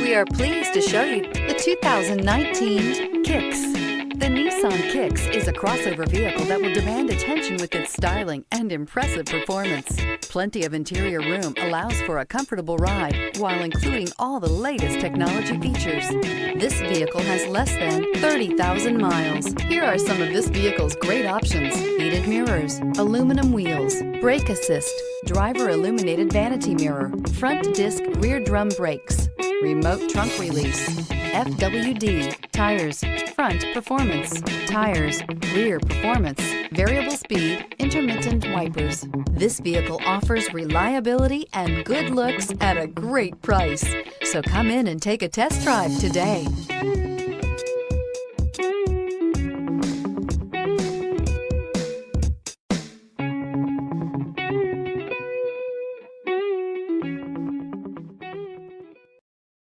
We are pleased to show you the 2019 Kicks. The Nissan Kicks is a crossover vehicle that will demand attention with its styling and impressive performance. Plenty of interior room allows for a comfortable ride while including all the latest technology features. This vehicle has less than 30,000 miles. Here are some of this vehicle's great options: heated mirrors, aluminum wheels, brake assist, driver illuminated vanity mirror, front disc rear drum brakes, remote trunk release, FWD, tires, front performance, tires, rear performance, variable speed, intermittent wipers. This vehicle offers reliability and good looks at a great price. So come in and take a test drive today.